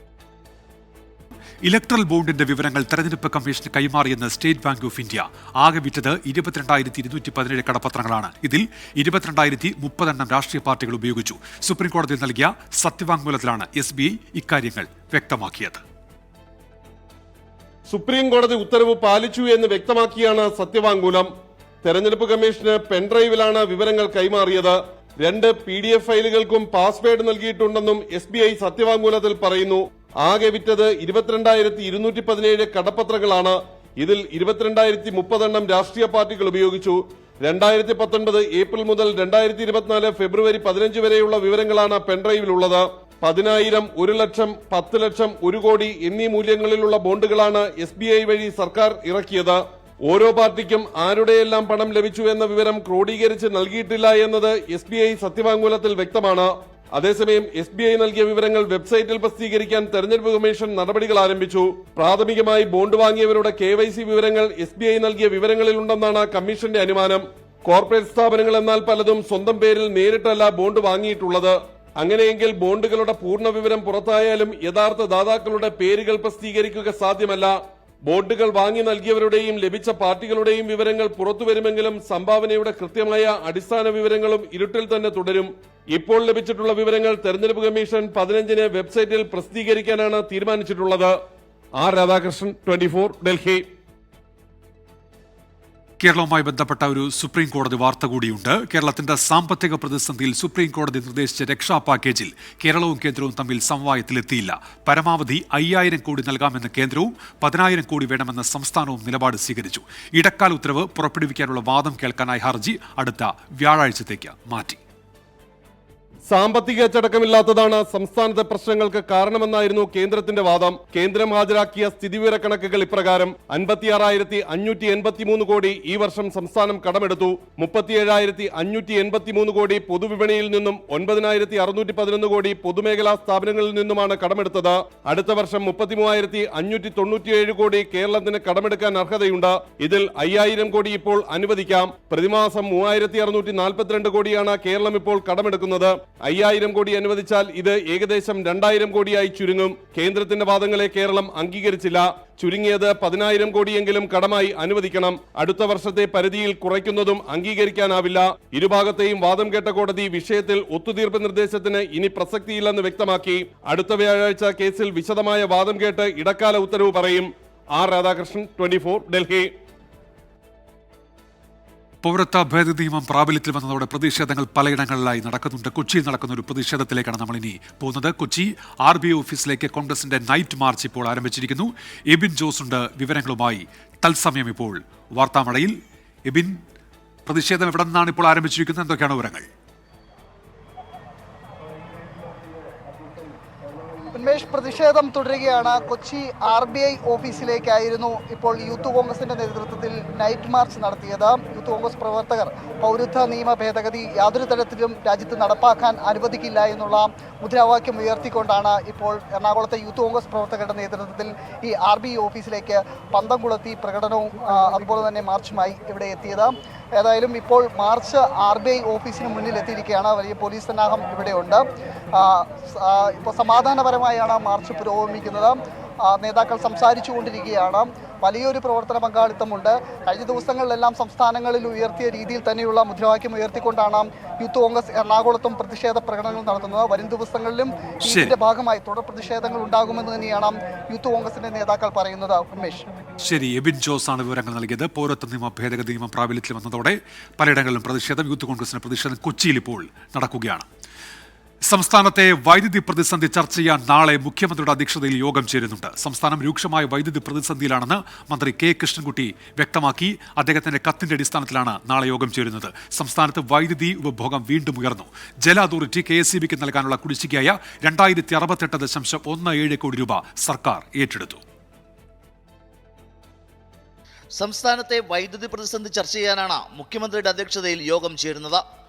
ഇലക്ട്രൽ ബോണ്ടിന്റെ വിവരങ്ങൾ തെരഞ്ഞെടുപ്പ് കമ്മീഷന് കൈമാറിയെന്ന് സ്റ്റേറ്റ് ബാങ്ക് ഓഫ് ഇന്ത്യ. ആകെ വിറ്റത് 22,217 കടപ്പത്രങ്ങളാണ്. ഇതിൽ 22,030 രാഷ്ട്രീയ പാർട്ടികൾ ഉപയോഗിച്ചു. സുപ്രീംകോടതിയിൽ നൽകിയ സത്യവാങ്മൂലത്തിലാണ് SBI ഇക്കാര്യങ്ങൾ വ്യക്തമാക്കിയത്. സുപ്രീം കോടതി ഉത്തരവ് പാലിച്ചു എന്ന് വ്യക്തമാക്കിയാണ് സത്യവാങ്മൂലം. തെരഞ്ഞെടുപ്പ് കമ്മീഷന് പെൻഡ്രൈവിലാണ് വിവരങ്ങൾ കൈമാറിയത്. 2 PDF ഫയലുകൾക്കും പാസ്വേഡ് നൽകിയിട്ടുണ്ടെന്നും SBI സത്യവാങ്മൂലത്തിൽ പറയുന്നു. ആകെ വിറ്റത് 22,217 കടപ്പത്രങ്ങളാണ്. ഇതിൽ 22,030 രാഷ്ട്രീയ പാർട്ടികൾ ഉപയോഗിച്ചു. 2019 ഏപ്രിൽ മുതൽ 2024 ഫെബ്രുവരി 15 വരെയുള്ള വിവരങ്ങളാണ് പെൻഡ്രൈവിലുള്ളത്. 10,000, 1 ലക്ഷം, 10 ലക്ഷം, 1 കോടി എന്നീ മൂല്യങ്ങളിലുള്ള ബോണ്ടുകളാണ് SBI വഴി സർക്കാർ ഇറക്കിയത്. ഓരോ പാർട്ടിക്കും ആരുടെയെല്ലാം പണം ലഭിച്ചു എന്ന വിവരം ക്രോഡീകരിച്ച് നൽകിയിട്ടില്ല എന്നത് SBI സത്യവാങ്മൂലത്തിൽ വ്യക്തമാണ്. അതേസമയം SBI നൽകിയ വിവരങ്ങൾ വെബ്സൈറ്റിൽ പ്രസിദ്ധീകരിക്കാൻ തെരഞ്ഞെടുപ്പ് കമ്മീഷൻ നടപടികൾ ആരംഭിച്ചു. പ്രാഥമികമായി ബോണ്ട് വാങ്ങിയവരുടെ KYC വിവരങ്ങൾ SBI നൽകിയ വിവരങ്ങളിലുണ്ടെന്നാണ് കമ്മീഷന്റെ അനുമാനം. കോർപ്പറേറ്റ് സ്ഥാപനങ്ങൾ എന്നാൽ പലതും സ്വന്തം പേരിൽ നേരിട്ടല്ല ബോണ്ട് വാങ്ങിയിട്ടുള്ളത്. അങ്ങനെയെങ്കിൽ ബോണ്ടുകളുടെ പൂർണ്ണ വിവരം പുറത്തായാലും യഥാർത്ഥ ദാതാക്കളുടെ പേരുകൾ പ്രസിദ്ധീകരിക്കുക സാധ്യമല്ല. ബോണ്ടുകൾ വാങ്ങി നൽകിയവരുടെയും ലഭിച്ച പാർട്ടികളുടെയും വിവരങ്ങൾ പുറത്തുവരുമെങ്കിലും സംഭാവനയുടെ കൃത്യമായ അടിസ്ഥാന വിവരങ്ങളും ഇരുട്ടിൽ തന്നെ തുടരും. ഇപ്പോൾ ലഭിച്ചിട്ടുള്ള വിവരങ്ങൾ തെരഞ്ഞെടുപ്പ് കമ്മീഷൻ 15-ന് വെബ്സൈറ്റിൽ പ്രസിദ്ധീകരിക്കാനാണ് തീരുമാനിച്ചിട്ടുള്ളത്. ആർ രാധാകൃഷ്ണൻ, 24, ഡൽഹി. കേരളവുമായി ബന്ധപ്പെട്ട ഒരു സുപ്രീം കോടതി വാർത്ത കൂടിയുണ്ട്. കേരളത്തിന്റെ സാമ്പത്തിക പ്രതിസന്ധിയിൽ സുപ്രീം കോടതി നിർദ്ദേശിച്ച രക്ഷാ പാക്കേജിൽ കേരളവും കേന്ദ്രവും തമ്മിൽ സമവായത്തിലെത്തിയില്ല. പരമാവധി 5000 കോടി നൽകാമെന്ന് കേന്ദ്രവും 10,000 കോടി വേണമെന്ന് സംസ്ഥാനവും നിലപാട് സ്വീകരിച്ചു. ഇടക്കാല ഉത്തരവ് പുറപ്പെടുവിക്കാനുള്ള വാദം കേൾക്കാനായി ഹർജി അടുത്ത വ്യാഴാഴ്ചത്തേക്ക് മാറ്റി. സാമ്പത്തിക അച്ചടക്കമില്ലാത്തതാണ് സംസ്ഥാനത്തെ പ്രശ്നങ്ങൾക്ക് കാരണമെന്നായിരുന്നു കേന്ദ്രത്തിന്റെ വാദം. കേന്ദ്രം ഹാജരാക്കിയ സ്ഥിതിവിവര കണക്കുകൾ ഇപ്രകാരം: 56,583 കോടി ഈ വർഷം സംസ്ഥാനം കടമെടുത്തു. 37,583 കോടി പൊതുവിപണിയിൽ നിന്നും 9,611 കോടി പൊതുമേഖലാ സ്ഥാപനങ്ങളിൽ നിന്നുമാണ് കടമെടുത്തത്. അടുത്ത വർഷം 33,597 കോടി കേരളത്തിന് കടമെടുക്കാൻ അർഹതയുണ്ട്. ഇതിൽ 5,000 കോടി ഇപ്പോൾ അനുവദിക്കാം. പ്രതിമാസം 3,642 കോടിയാണ് കേരളം ഇപ്പോൾ കടമെടുക്കുന്നത്. 5,000 കോടി അനുവദിച്ചാൽ ഇത് ഏകദേശം 2,000 കോടിയായി ചുരുങ്ങും. കേന്ദ്രത്തിന്റെ വാദങ്ങളെ കേരളം അംഗീകരിച്ചില്ല. ചുരുങ്ങിയത് 10,000 കോടിയെങ്കിലും കടമായി അനുവദിക്കണം. അടുത്ത വർഷത്തെ പരിധിയിൽ കുറയ്ക്കുന്നതും അംഗീകരിക്കാനാവില്ല. ഇരുഭാഗത്തെയും വാദം കേട്ട കോടതി വിഷയത്തിൽ ഒത്തുതീർപ്പ് നിർദ്ദേശത്തിന് ഇനി പ്രസക്തിയില്ലെന്ന് വ്യക്തമാക്കി. അടുത്ത വ്യാഴാഴ്ച കേസിൽ വിശദമായ വാദം കേട്ട് ഇടക്കാല ഉത്തരവ് പറയും. ആർ രാധാകൃഷ്ണൻ, 24, ഡൽഹി. പൗരത്വ ഭേദഗതി നിയമം പ്രാബല്യത്തിൽ വന്നതോടെ പ്രതിഷേധങ്ങൾ പലയിടങ്ങളിലായി നടക്കുന്നുണ്ട്. കൊച്ചിയിൽ നടക്കുന്ന ഒരു പ്രതിഷേധത്തിലേക്കാണ് നമ്മൾ ഇനി പോകുന്നത്. കൊച്ചി RBI ഓഫീസിലേക്ക് കോൺഗ്രസിന്റെ നൈറ്റ് മാർച്ച് ഇപ്പോൾ ആരംഭിച്ചിരിക്കുന്നു. എബിൻ ജോസ് ഉണ്ട് വിവരങ്ങളുമായി തത്സമയം ഇപ്പോൾ വാർത്താമഴയിൽ. എബിൻ, പ്രതിഷേധം എവിടെ നിന്നാണ് ഇപ്പോൾ ആരംഭിച്ചിരിക്കുന്നത്? എന്തൊക്കെയാണ് വിവരങ്ങൾ? ഉന്മേഷ്, പ്രതിഷേധം തുടരുകയാണ്. കൊച്ചി RBI ഓഫീസിലേക്കായിരുന്നു ഇപ്പോൾ യൂത്ത് കോൺഗ്രസിന്റെ നേതൃത്വത്തിൽ നൈറ്റ് മാർച്ച് നടത്തിയത്. യൂത്ത് കോൺഗ്രസ് പ്രവർത്തകർ പൗരത്വ നിയമ ഭേദഗതി യാതൊരു തരത്തിലും രാജ്യത്ത് നടപ്പാക്കാൻ അനുവദിക്കില്ല എന്നുള്ള മുദ്രാവാക്യം ഉയർത്തിക്കൊണ്ടാണ് ഇപ്പോൾ എറണാകുളത്തെ യൂത്ത് കോൺഗ്രസ് പ്രവർത്തകരുടെ നേതൃത്വത്തിൽ ഈ RBI ഓഫീസിലേക്ക് പന്തം കൊളുത്തി പ്രകടനവും അതുപോലെ തന്നെ മാർച്ചുമായി ഇവിടെ എത്തിയത്. ഏതായാലും ഇപ്പോൾ മാർച്ച് RBI ഓഫീസിന് മുന്നിൽ എത്തിയിരിക്കുകയാണ്. വലിയ പോലീസ് സന്നാഹം ഇവിടെയുണ്ട്. ഇപ്പോൾ സമാധാനപരമായാണ് മാർച്ച് പുരോഗമിക്കുന്നത്. നേതാക്കൾ സംസാരിച്ചുകൊണ്ടിരിക്കുകയാണ്. വലിയൊരു പ്രവർത്തന പങ്കാളിത്തമുണ്ട്. കഴിഞ്ഞ ദിവസങ്ങളിലെല്ലാം സംസ്ഥാനങ്ങളിൽ ഉയർത്തിയ രീതിയിൽ തന്നെയുള്ള മുദ്രാവാക്യം ഉയർത്തിക്കൊണ്ടാണ് യൂത്ത് കോൺഗ്രസ് എറണാകുളത്തും പ്രതിഷേധ പ്രകടനങ്ങൾ നടത്തുന്നത്. വരും ദിവസങ്ങളിലും ഇതിന്റെ ഭാഗമായി തുടർ പ്രതിഷേധങ്ങൾ ഉണ്ടാകുമെന്ന് തന്നെയാണ് യൂത്ത് കോൺഗ്രസിന്റെ നേതാക്കൾ പറയുന്നത്. ഉന്മേഷ്, ശരി. എബിൻ ജോസ് ആണ് വിവരങ്ങൾ നൽകിയത്. പൗരത്വ നിയമ ഭേദഗതി നിയമം പ്രാബല്യത്തിൽ വന്നതോടെ പലയിടങ്ങളിലും പ്രതിഷേധം. യൂത്ത് കോൺഗ്രസിന്റെ പ്രതിഷേധം കൊച്ചിയിൽ ഇപ്പോൾ നടക്കുകയാണ്. സംസ്ഥാനത്തെ വൈദ്യുതി പ്രതിസന്ധി ചർച്ച ചെയ്യാൻ നാളെ മുഖ്യമന്ത്രിയുടെ അധ്യക്ഷതയിൽ യോഗം ചേരുന്നുണ്ട്. സംസ്ഥാനം രൂക്ഷമായ വൈദ്യുതി പ്രതിസന്ധിയിലാണെന്ന് മന്ത്രി കെ കൃഷ്ണൻകുട്ടി വ്യക്തമാക്കി. അദ്ദേഹത്തിന്റെ കത്തിന്റെ അടിസ്ഥാനത്തിലാണ് നാളെ യോഗം ചേരുന്നത്. സംസ്ഥാനത്ത് വൈദ്യുതി ഉപഭോഗം വീണ്ടും ഉയർന്നു. ജല അതോറിറ്റി KSEBിക്ക് നൽകാനുള്ള കുടിശ്ശികയായ 2068.17 കോടി രൂപ സർക്കാർ ഏറ്റെടുത്തു. സംസ്ഥാനത്തെ വൈദ്യുതി പ്രതിസന്ധി ചർച്ച ചെയ്യാനാണ് മുഖ്യമന്ത്രിയുടെ അധ്യക്ഷതയിൽ യോഗം ചേരുന്നത്.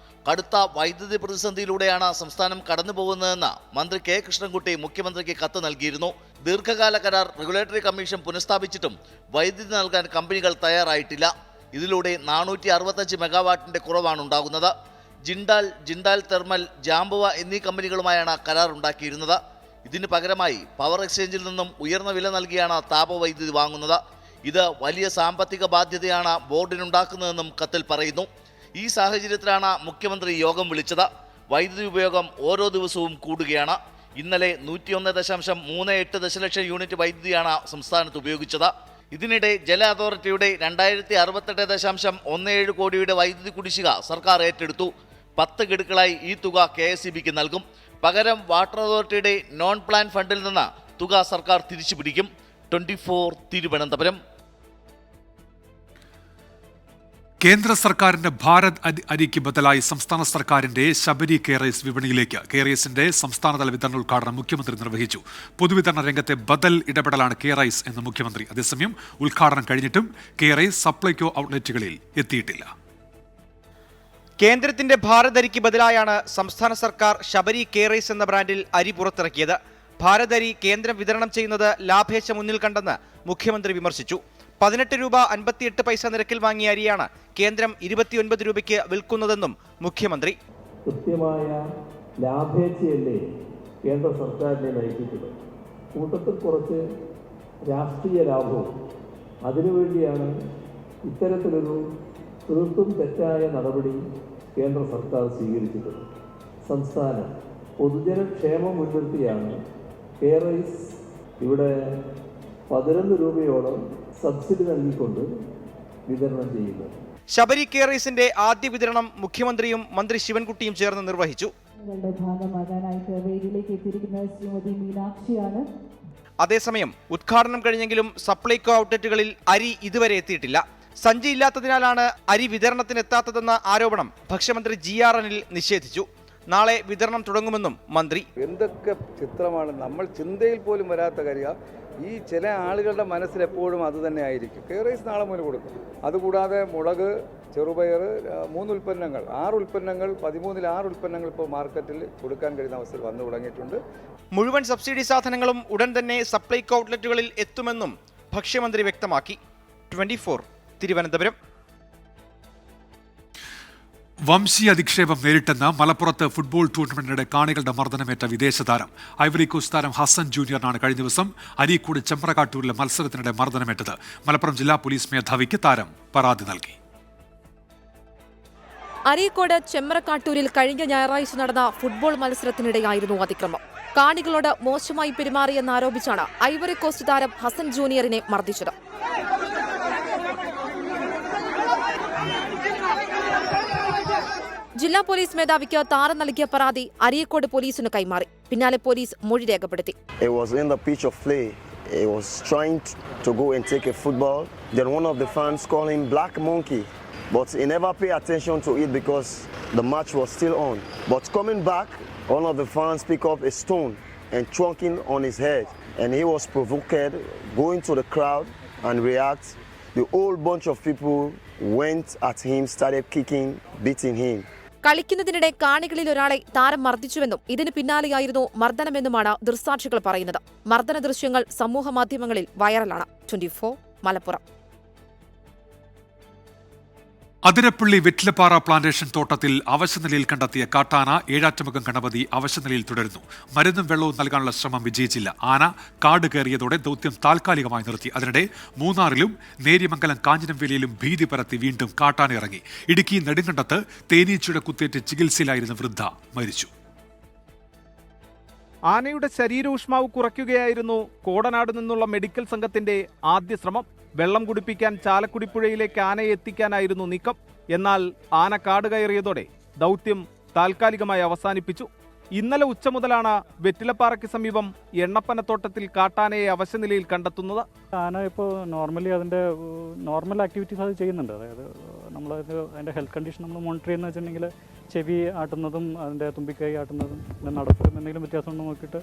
കടുത്ത വൈദ്യുതി പ്രതിസന്ധിയിലൂടെയാണ് സംസ്ഥാനം കടന്നുപോകുന്നതെന്ന് മന്ത്രി കെ കൃഷ്ണൻകുട്ടി മുഖ്യമന്ത്രിക്ക് കത്ത് നൽകിയിരുന്നു. ദീർഘകാല കരാർ റെഗുലേറ്ററി കമ്മീഷൻ പുനഃസ്ഥാപിച്ചിട്ടും വൈദ്യുതി നൽകാൻ കമ്പനികൾ തയ്യാറായിട്ടില്ല. ഇതിലൂടെ 465 മെഗാവാട്ടിന്റെ കുറവാണ് ഉണ്ടാകുന്നത്. ജിൻഡാൽ തെർമൽ, ജാംബുവ എന്നീ കമ്പനികളുമായാണ് കരാർ ഉണ്ടാക്കിയിരുന്നത്. ഇതിന് പകരമായി പവർ എക്സ്ചേഞ്ചിൽ നിന്നും ഉയർന്ന വില നൽകിയാണ് താപവൈദ്യുതി വാങ്ങുന്നത്. ഇത് വലിയ സാമ്പത്തിക ബാധ്യതയാണ് ബോർഡിനുണ്ടാക്കുന്നതെന്നും കത്തിൽ പറയുന്നു. ഈ സാഹചര്യത്തിലാണ് മുഖ്യമന്ത്രി യോഗം വിളിച്ചത്. വൈദ്യുതി ഉപയോഗം ഓരോ ദിവസവും കൂടുകയാണ്. ഇന്നലെ 101.38 ദശലക്ഷം യൂണിറ്റ് വൈദ്യുതിയാണ് സംസ്ഥാനത്ത് ഉപയോഗിച്ചത്. ഇതിനിടെ ജല അതോറിറ്റിയുടെ 2068.17 കോടിയുടെ വൈദ്യുതി കുടിശ്ശിക സർക്കാർ ഏറ്റെടുത്തു. 10 ഗഡുക്കളായി ഈ തുക KSEBിക്ക് നൽകും. പകരം വാട്ടർ അതോറിറ്റിയുടെ നോൺ പ്ലാൻ ഫണ്ടിൽ നിന്ന് തുക സർക്കാർ തിരിച്ചു പിടിക്കും. 24, തിരുവനന്തപുരം. കേന്ദ്ര സർക്കാരിന്റെ ഭാരത് അരിക്ക് ബദലായി സംസ്ഥാന സർക്കാരിന്റെ ശബരി കെയറൈസ് വിപണിയിലേക്ക്. കെയറൈസിന്റെ സംസ്ഥാനതല വിതരണ ഉദ്ഘാടനം മുഖ്യമന്ത്രി നിർവഹിച്ചു. പൊതുവിതരണ രംഗത്തെ ബദൽ ഇടപെടലാണ് കെയറൈസ് എന്ന് മുഖ്യമന്ത്രി. അതേസമയം ഉദ്ഘാടനം കഴിഞ്ഞിട്ടും കെയറൈസ് സപ്ലൈകോ ഔട്ട്ലെറ്റുകളിൽ എത്തിയിട്ടില്ല. കേന്ദ്രത്തിന്റെ ഭാരത് അരിക്ക് ബദലായാണ് സംസ്ഥാന സർക്കാർ ശബരി കെയറൈസ് എന്ന ബ്രാൻഡിൽ അരി പുറത്തിറക്കിയത്. ഭാരത് അരി കേന്ദ്രം വിതരണം ചെയ്യുന്നത് ലാഭേച്ഛ മുന്നിൽ കണ്ടെന്ന് മുഖ്യമന്ത്രി വിമർശിച്ചു. 18 രൂപ 58 പൈസ നിരക്കിൽ വാങ്ങിയ അരിയാണ് കേന്ദ്രം 29 രൂപയ്ക്ക് വിൽക്കുന്നതെന്നും മുഖ്യമന്ത്രി. കൃത്യമായ ലാഭേച്ഛയല്ലേ കേന്ദ്ര സർക്കാരിനെ നയിക്കുന്നത്. കൂട്ടത്തിൽ കുറച്ച് രാഷ്ട്രീയ ലാഭവും അതിനുവേണ്ടിയാണ് ഇത്തരത്തിലൊരു തീർത്തും തെറ്റായ നടപടി കേന്ദ്ര സർക്കാർ സ്വീകരിച്ചിട്ടുള്ളത്. സംസ്ഥാനം പൊതുജനക്ഷേമം മുൻനിർത്തിയാണ് കെയറൈസ് ഇവിടെ 11 രൂപയോളം സബ്സിഡി നൽകിക്കൊണ്ട് വിതരണം ചെയ്യുന്നത്. ശബരി കെയറൈസിന്റെ ആദ്യ വിതരണം മുഖ്യമന്ത്രിയും മന്ത്രി ശിവൻകുട്ടിയും ചേർന്ന് നിർവഹിച്ചു. ഭാഗമാകാനായിട്ട് വേദിയിലേക്ക് എത്തിയിരിക്കുന്ന ശ്രീമതി മീനാക്ഷിയാണ്. അതേസമയം ഉദ്ഘാടനം കഴിഞ്ഞെങ്കിലും സപ്ലൈകോ ഔട്ട്ലെറ്റുകളിൽ അരി ഇതുവരെ എത്തിയിട്ടില്ല. സഞ്ചി ഇല്ലാത്തതിനാലാണ് അരി വിതരണത്തിന് എത്താത്തതെന്ന ആരോപണം ഭക്ഷ്യമന്ത്രി GR അനിൽ നിഷേധിച്ചു. നാളെ വിതരണം തുടങ്ങുമെന്നും മന്ത്രി. എന്തൊക്കെ ചിത്രമാണ്, നമ്മൾ ചിന്തയിൽ പോലും വരാത്ത കാര്യം. ഈ ചില ആളുകളുടെ മനസ്സിൽ എപ്പോഴും അത് തന്നെ ആയിരിക്കും. കെയറൈസ് നാളെ മുതൽ കൊടുക്കും. അതുകൂടാതെ മുളക്, ചെറുപയർ, 3 ഉൽപ്പന്നങ്ങൾ, 6 ഉൽപ്പന്നങ്ങൾ, 13-ൽ 6 ഉൽപ്പന്നങ്ങൾ ഇപ്പോൾ മാർക്കറ്റിൽ കൊടുക്കാൻ കഴിയുന്ന അവസ്ഥയിൽ വന്നു തുടങ്ങിയിട്ടുണ്ട്. മുഴുവൻ സബ്സിഡി സാധനങ്ങളും ഉടൻ തന്നെ സപ്ലൈകോ ഔട്ട്ലെറ്റുകളിൽ എത്തുമെന്നും ഭക്ഷ്യമന്ത്രി വ്യക്തമാക്കി. 24 തിരുവനന്തപുരം. വംശീയ അധിക്ഷേപം നേരിട്ടെന്ന മലപ്പുറത്ത് ഫുട്ബോൾ ടൂർണമെന്റിനിടെ കാണികളുടെ മർദ്ദനമേറ്റ വിദേശ താരം ഐവറി കോസ്റ്റ് താരം ഹസൻ ജൂനിയറിനാണ് കഴിഞ്ഞ ദിവസം അരീക്കോട് ചെമ്പ്രകാട്ടൂരിലെ മത്സരത്തിനിടെ മർദ്ദനമേറ്റത്. മലപ്പുറം ജില്ലാ പോലീസ് മേധാവിക്ക് താരം പരാതി നൽകി. അരീക്കോട് ചെമ്പ്രക്കാട്ടൂരിൽ കഴിഞ്ഞ ഞായറാഴ്ച നടന്ന ഫുട്ബോൾ മത്സരത്തിനിടെയായിരുന്നു അതിക്രമം. കാണികളോട് മോശമായി പെരുമാറിയെന്നാരോപിച്ചാണ് ഐവറി കോസ്റ്റ് താരം ഹസൻ ജൂനിയറിനെ മർദ്ദിച്ചത്. ജില്ലാ പോലീസ് മേധാവിക്ക് താരം നൽകിയ പരാതി അരീക്കോട് പോലീസിന് കൈമാറി. പിന്നാലെ പോലീസ് മൊഴി രേഖപ്പെടുത്തി. He was trying to go and take a football. Then one of the fans called him Black Monkey, but he never paid attention to it because the match was still on. But coming back, one of the fans picked up a stone and trunking on his head, and he was provoked, going to the crowd and react. The whole bunch of people went at him, started kicking, beating him. കളിക്കുന്നതിനിടെ കാണികളിൽ ഒരാളെ താരം മർദ്ദിച്ചുവെന്നും ഇതിന് പിന്നാലെയായിരുന്നു മർദ്ദനമെന്നുമാണ് ദൃക്സാക്ഷികൾ പറയുന്നത്. മർദ്ദന ദൃശ്യങ്ങൾ സമൂഹമാധ്യമങ്ങളിൽ വൈറലാണ്. 24 Malappuram. Athirappilly Vettilappara plantation തോട്ടത്തിൽ അവശനിലയിൽ കണ്ടെത്തിയ കാട്ടാന ഏഴാറ്റുമുഖം ഗണപതി അവശനിലയിൽ തുടരുന്നു. മരുന്നും വെള്ളവും നൽകാനുള്ള ശ്രമം വിജയിച്ചില്ല. ആന കാട് കയറിയതോടെ ദൗത്യം താൽക്കാലികമായി നിർത്തി. അതിനിടെ മൂന്നാറിലും നേര്യമംഗലം കാഞ്ഞിരംവേലിയിലും ഭീതി പരത്തി വീണ്ടും കാട്ടാന ഇറങ്ങി. ഇടുക്കി നെടുങ്കണ്ടത്ത് തേനീച്ചയുടെ കുത്തേറ്റ് ചികിത്സയിലായിരുന്ന വൃദ്ധ മരിച്ചു. ആനയുടെ ശരീരൂഷ്മാവ് കുറയ്ക്കുകയായിരുന്നു കോടനാട് നിന്നുള്ള മെഡിക്കൽ സംഘത്തിന്റെ ആദ്യ ശ്രമം. വെള്ളം കുടിപ്പിക്കാൻ ചാലക്കുടിപ്പുഴയിലേക്ക് ആനയെ എത്തിക്കാനായിരുന്നു നീക്കം. എന്നാൽ ആന കാട് കയറിയതോടെ ദൗത്യം താൽക്കാലികമായി അവസാനിപ്പിച്ചു. ഇന്നലെ ഉച്ച മുതലാണ് വെറ്റിലപ്പാറയ്ക്ക് സമീപം എണ്ണപ്പനത്തോട്ടത്തിൽ കാട്ടാനയെ അവശനിലയിൽ കണ്ടെത്തുന്നത്. ആന ഇപ്പോൾ നോർമലി അതിൻ്റെ നോർമൽ ആക്ടിവിറ്റീസ് അത് ചെയ്യുന്നുണ്ട്. അതായത് അതിൻ്റെ ഹെൽത്ത് കണ്ടീഷൻ നമ്മൾ മോണിറ്റർ ചെയ്യുന്നത് വെച്ചിട്ടുണ്ടെങ്കിൽ ചെവി ആട്ടുന്നതും അതിൻ്റെ തുമ്പിക്കൈ ആട്ടുന്നതും നടപ്പിലും എന്തെങ്കിലും വ്യത്യാസമുണ്ടോ നോക്കിയിട്ട്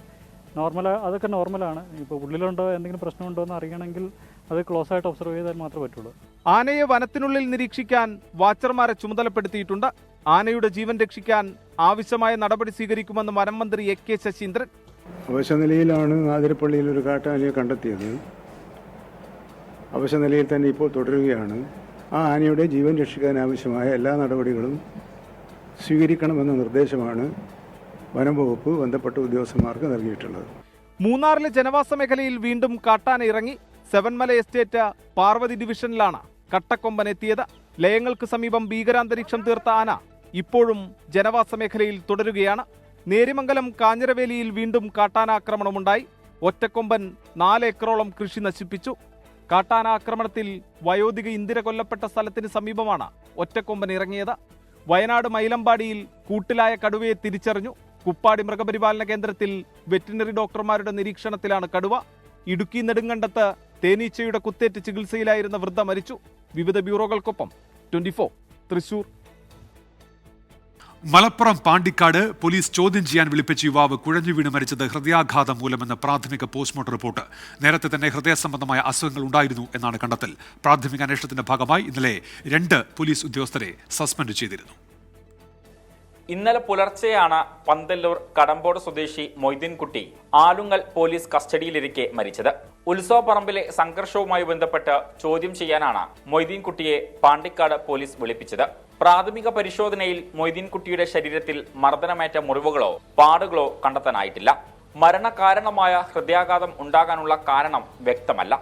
അതൊക്കെ നോർമലാണ്. ഇപ്പോൾ ഉള്ളിലുണ്ടോ എന്തെങ്കിലും പ്രശ്നമുണ്ടോ എന്ന് അറിയണമെങ്കിൽ അത് ക്ലോസ് ആയിട്ട് ഒബ്സർവ് ചെയ്താൽ മാത്രമേ പറ്റുള്ളൂ. ആനയെ വനത്തിനുള്ളിൽ നിരീക്ഷിക്കാൻ വാച്ചർമാരെ ചുമതലപ്പെടുത്തിയിട്ടുണ്ട്. ആനയുടെ ജീവൻ രക്ഷിക്കാൻ ആവശ്യമായ നടപടി സ്വീകരിക്കുമെന്ന് വനം മന്ത്രി AK ശശീന്ദ്രൻ. അവശനിലയിലാണ് ആതിരപ്പള്ളിയിൽ ഒരു കാട്ടാനയെ കണ്ടെത്തിയത്. അവശനിലയിൽ തന്നെ ഇപ്പോൾ തുടരുകയാണ്. ആ ആനയുടെ ജീവൻ രക്ഷിക്കാൻ ആവശ്യമായ എല്ലാ നടപടികളും സ്വീകരിക്കണമെന്ന നിർദ്ദേശമാണ് വനം വകുപ്പ് ബന്ധപ്പെട്ട ഉദ്യോഗസ്ഥന്മാർക്ക് നൽകിയിട്ടുള്ളത്. മൂന്നാറിലെ ജനവാസ മേഖലയിൽ വീണ്ടും കാട്ടാന ഇറങ്ങി. സെവൻമല എസ്റ്റേറ്റ് പാർവതി ഡിവിഷനിലാണ് കട്ടക്കൊമ്പൻ എത്തിയത്. ലയങ്ങൾക്ക് സമീപം ഭീകരാന്തരീക്ഷം തീർത്ത ആന ഇപ്പോഴും ജനവാസ മേഖലയിൽ തുടരുകയാണ്. നേര്യമംഗലം കാഞ്ഞിരവേലിയിൽ വീണ്ടും കാട്ടാന ആക്രമണമുണ്ടായി. ഒറ്റക്കൊമ്പൻ 4 ഏക്കറോളം കൃഷി നശിപ്പിച്ചു. കാട്ടാന ആക്രമണത്തിൽ വയോധിക ഇന്ദിര കൊല്ലപ്പെട്ട സ്ഥലത്തിന് സമീപമാണ് ഒറ്റക്കൊമ്പൻ ഇറങ്ങിയത്. വയനാട് മൈലമ്പാടിയിൽ കൂട്ടിലായ കടുവയെ തിരിച്ചറിഞ്ഞു. കുപ്പാടി മൃഗപരിപാലന കേന്ദ്രത്തിൽ വെറ്റിനറി ഡോക്ടർമാരുടെ നിരീക്ഷണത്തിലാണ് കടുവ. ഇടുക്കി നെടുങ്കണ്ടത്ത് തേനീച്ചയുടെ കുത്തേറ്റ് ചികിത്സയിലായിരുന്ന വൃദ്ധ മരിച്ചു. വിവിധ ബ്യൂറോകൾക്കൊപ്പം 24 തൃശൂർ. മലപ്പുറം പാണ്ടിക്കാട് പോലീസ് ചോദ്യം ചെയ്യാൻ വിളിപ്പിച്ച യുവാവ് കുഴഞ്ഞു വീണ് മരിച്ചത് ഹൃദയാഘാതം മൂലമെന്ന് പ്രാഥമിക പോസ്റ്റ്മോർട്ടം റിപ്പോർട്ട്. നേരത്തെ തന്നെ ഹൃദയ സംബന്ധമായ അസുഖങ്ങൾ ഉണ്ടായിരുന്നു എന്നാണ് കണ്ടെത്തൽ. പ്രാഥമിക അന്വേഷണത്തിന്റെ ഭാഗമായി ഇന്നലെ 2 പോലീസ് ഉദ്യോഗസ്ഥരെ സസ്പെൻഡ് ചെയ്തിരുന്നു. ഇന്നലെ പുലർച്ചെയാണ് പന്തല്ലൂർ കടമ്പോട് സ്വദേശി മൊയ്തീൻകുട്ടി ആലുങ്ങൽ പോലീസ് കസ്റ്റഡിയിലിരിക്കെ മരിച്ചത്. ഉത്സവപ്പറമ്പിലെ സംഘർഷവുമായി ബന്ധപ്പെട്ട് ചോദ്യം ചെയ്യാനാണ് മൊയ്തീൻകുട്ടിയെ പാണ്ടിക്കാട് പോലീസ് വിളിപ്പിച്ചത്. പ്രാഥമിക പരിശോധനയിൽ മൊയ്തീൻകുട്ടിയുടെ ശരീരത്തിൽ മർദ്ദനമേറ്റ മുറിവുകളോ പാടുകളോ കണ്ടെത്താനായിട്ടില്ല. മരണകാരണമായ ഹൃദയാഘാതം ഉണ്ടാകാനുള്ള കാരണം വ്യക്തമല്ല.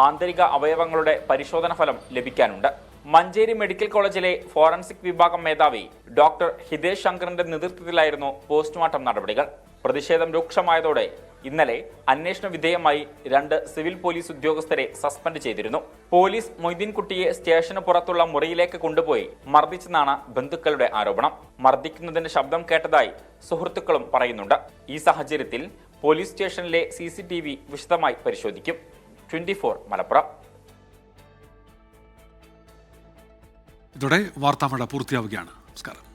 ആന്തരിക അവയവങ്ങളുടെ പരിശോധന ഫലം ലഭിക്കാനുണ്ട്. മഞ്ചേരി മെഡിക്കൽ കോളേജിലെ ഫോറൻസിക് വിഭാഗം മേധാവി ഡോക്ടർ ഹിതേഷ് ശങ്കറിന്റെ നേതൃത്വത്തിലായിരുന്നു പോസ്റ്റ്മോർട്ടം നടപടികൾ. പ്രതിഷേധം രൂക്ഷമായതോടെ ഇന്നലെ അന്വേഷണ വിധേയമായി 2 സിവിൽ പോലീസ് ഉദ്യോഗസ്ഥരെ സസ്പെൻഡ് ചെയ്തിരുന്നു. പോലീസ് മൊയ്തീൻകുട്ടിയെ സ്റ്റേഷന് പുറത്തുള്ള മുറിയിലേക്ക് കൊണ്ടുപോയി മർദ്ദിച്ചെന്നാണ് ബന്ധുക്കളുടെ ആരോപണം. മർദ്ദിക്കുന്നതിന്റെ ശബ്ദം കേട്ടതായി സുഹൃത്തുക്കളും പറയുന്നുണ്ട്. ഈ സാഹചര്യത്തിൽ പോലീസ് സ്റ്റേഷനിലെ CCTV വിശദമായി പരിശോധിക്കും. 24 മലപ്പുറം. ഇതോടെ വാർത്താമഴ പൂർത്തിയാവുകയാണ്. നമസ്കാരം.